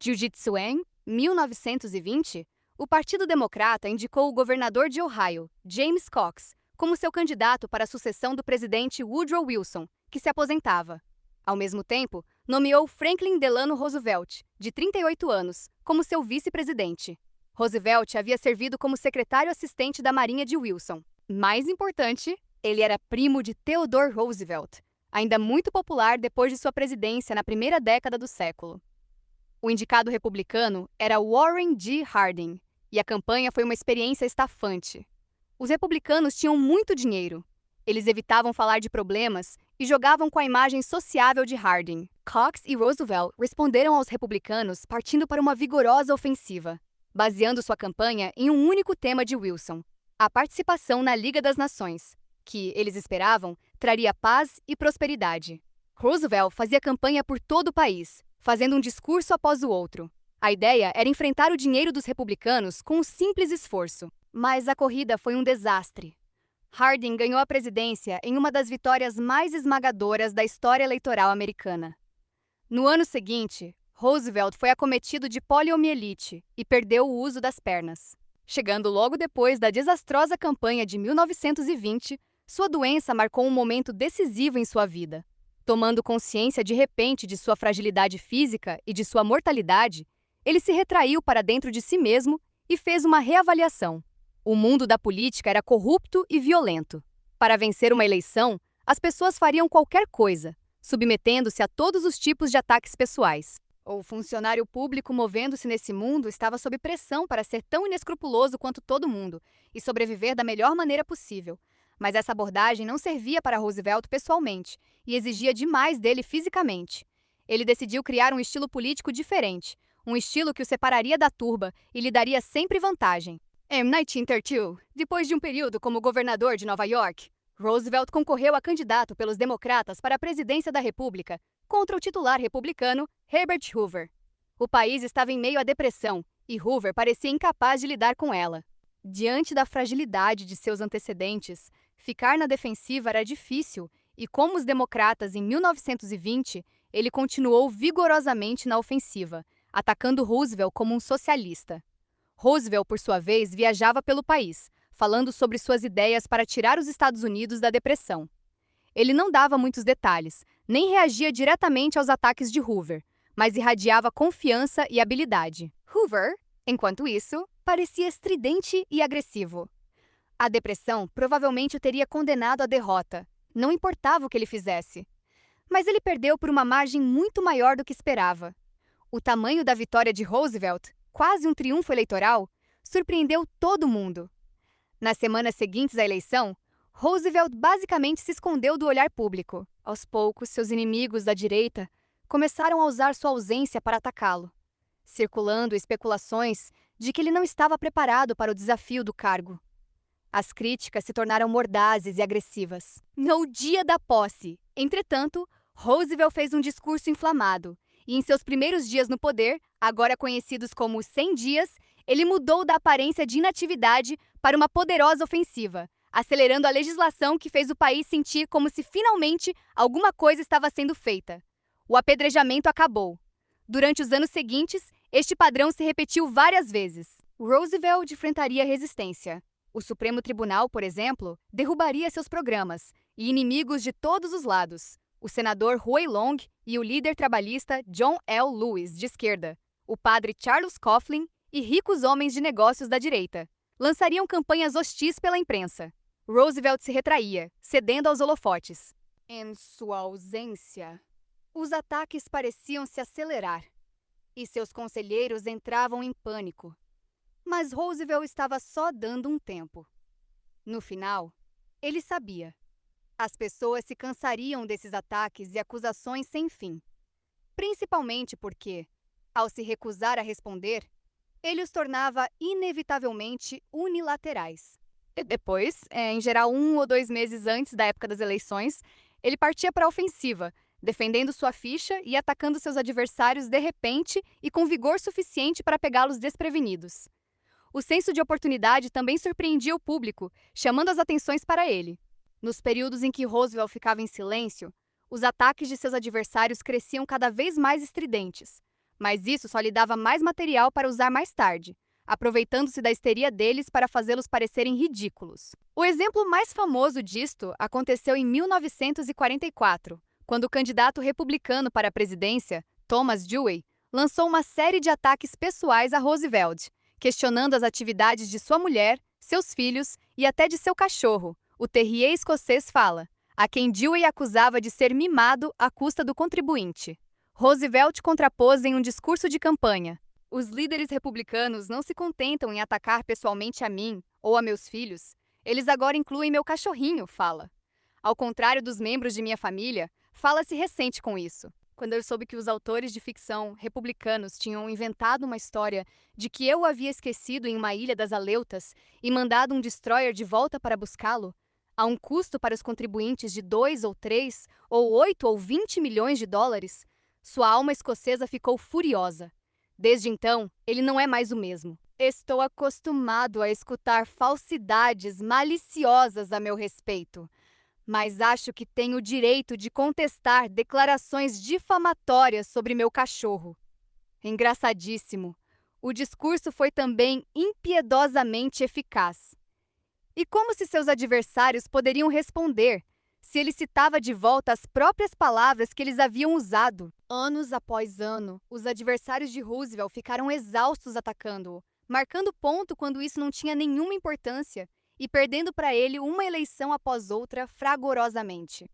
Jiu-Jitsu em 1920, o Partido Democrata indicou o governador de Ohio, James Cox, como seu candidato para a sucessão do presidente Woodrow Wilson, que se aposentava. Ao mesmo tempo, nomeou Franklin Delano Roosevelt, de 38 anos, como seu vice-presidente. Roosevelt havia servido como secretário assistente da Marinha de Wilson. Mais importante, ele era primo de Theodore Roosevelt, ainda muito popular depois de sua presidência na primeira década do século. O indicado republicano era Warren G. Harding, e a campanha foi uma experiência estafante. Os republicanos tinham muito dinheiro. Eles evitavam falar de problemas e jogavam com a imagem sociável de Harding. Cox e Roosevelt responderam aos republicanos partindo para uma vigorosa ofensiva, baseando sua campanha em um único tema de Wilson: a participação na Liga das Nações, que, eles esperavam, traria paz e prosperidade. Roosevelt fazia campanha por todo o país, fazendo um discurso após o outro. A ideia era enfrentar o dinheiro dos republicanos com um simples esforço. Mas a corrida foi um desastre. Harding ganhou a presidência em uma das vitórias mais esmagadoras da história eleitoral americana. No ano seguinte, Roosevelt foi acometido de poliomielite e perdeu o uso das pernas. Chegando logo depois da desastrosa campanha de 1920, sua doença marcou um momento decisivo em sua vida. Tomando consciência de repente de sua fragilidade física e de sua mortalidade, ele se retraiu para dentro de si mesmo e fez uma reavaliação. O mundo da política era corrupto e violento. Para vencer uma eleição, as pessoas fariam qualquer coisa, submetendo-se a todos os tipos de ataques pessoais. O funcionário público movendo-se nesse mundo estava sob pressão para ser tão inescrupuloso quanto todo mundo e sobreviver da melhor maneira possível. Mas essa abordagem não servia para Roosevelt pessoalmente e exigia demais dele fisicamente. Ele decidiu criar um estilo político diferente, um estilo que o separaria da turba e lhe daria sempre vantagem. Em 1932, depois de um período como governador de Nova York, Roosevelt concorreu a candidato pelos democratas para a presidência da República contra o titular republicano Herbert Hoover. O país estava em meio à depressão e Hoover parecia incapaz de lidar com ela. Diante da fragilidade de seus antecedentes, ficar na defensiva era difícil e, como os democratas em 1920, ele continuou vigorosamente na ofensiva, atacando Roosevelt como um socialista. Roosevelt, por sua vez, viajava pelo país, falando sobre suas ideias para tirar os Estados Unidos da depressão. Ele não dava muitos detalhes, nem reagia diretamente aos ataques de Hoover, mas irradiava confiança e habilidade. Hoover, enquanto isso, parecia estridente e agressivo. A depressão provavelmente o teria condenado à derrota, não importava o que ele fizesse. Mas ele perdeu por uma margem muito maior do que esperava. O tamanho da vitória de Roosevelt, quase um triunfo eleitoral, surpreendeu todo mundo. Nas semanas seguintes à eleição, Roosevelt basicamente se escondeu do olhar público. Aos poucos, seus inimigos da direita começaram a usar sua ausência para atacá-lo, circulando especulações de que ele não estava preparado para o desafio do cargo. As críticas se tornaram mordazes e agressivas. No dia da posse, entretanto, Roosevelt fez um discurso inflamado, e em seus primeiros dias no poder, agora conhecidos como 100 dias, ele mudou da aparência de inatividade para uma poderosa ofensiva, acelerando a legislação que fez o país sentir como se finalmente alguma coisa estava sendo feita. O apedrejamento acabou. Durante os anos seguintes, este padrão se repetiu várias vezes. Roosevelt enfrentaria resistência. O Supremo Tribunal, por exemplo, derrubaria seus programas e inimigos de todos os lados. O senador Huey Long e o líder trabalhista John L. Lewis, de esquerda, o padre Charles Coughlin e ricos homens de negócios da direita, lançariam campanhas hostis pela imprensa. Roosevelt se retraía, cedendo aos holofotes. Em sua ausência, os ataques pareciam se acelerar, e seus conselheiros entravam em pânico. Mas Roosevelt estava só dando um tempo. No final, ele sabia. As pessoas se cansariam desses ataques e acusações sem fim, principalmente porque, ao se recusar a responder, ele os tornava inevitavelmente unilaterais. E depois, em geral 1 ou 2 meses antes da época das eleições, ele partia para a ofensiva, defendendo sua ficha e atacando seus adversários de repente e com vigor suficiente para pegá-los desprevenidos. O senso de oportunidade também surpreendia o público, chamando as atenções para ele. Nos períodos em que Roosevelt ficava em silêncio, os ataques de seus adversários cresciam cada vez mais estridentes, mas isso só lhe dava mais material para usar mais tarde, aproveitando-se da histeria deles para fazê-los parecerem ridículos. O exemplo mais famoso disto aconteceu em 1944, quando o candidato republicano para a presidência, Thomas Dewey, lançou uma série de ataques pessoais a Roosevelt, questionando as atividades de sua mulher, seus filhos e até de seu cachorro, o terrier escocês Fala, a quem Dewey acusava de ser mimado à custa do contribuinte. Roosevelt contrapôs em um discurso de campanha: os líderes republicanos não se contentam em atacar pessoalmente a mim ou a meus filhos, eles agora incluem meu cachorrinho, Fala. Ao contrário dos membros de minha família, Fala-se recente com isso. Quando eu soube que os autores de ficção republicanos tinham inventado uma história de que eu o havia esquecido em uma ilha das Aleutas e mandado um destroyer de volta para buscá-lo, a um custo para os contribuintes de 2 ou 3 ou 8 ou 20 milhões de dólares, sua alma escocesa ficou furiosa. Desde então, ele não é mais o mesmo. Estou acostumado a escutar falsidades maliciosas a meu respeito, mas acho que tenho o direito de contestar declarações difamatórias sobre meu cachorro. Engraçadíssimo. O discurso foi também impiedosamente eficaz. E como se seus adversários poderiam responder se ele citava de volta as próprias palavras que eles haviam usado? Anos após ano, os adversários de Roosevelt ficaram exaustos atacando-o, marcando ponto quando isso não tinha nenhuma importância e perdendo para ele uma eleição após outra fragorosamente.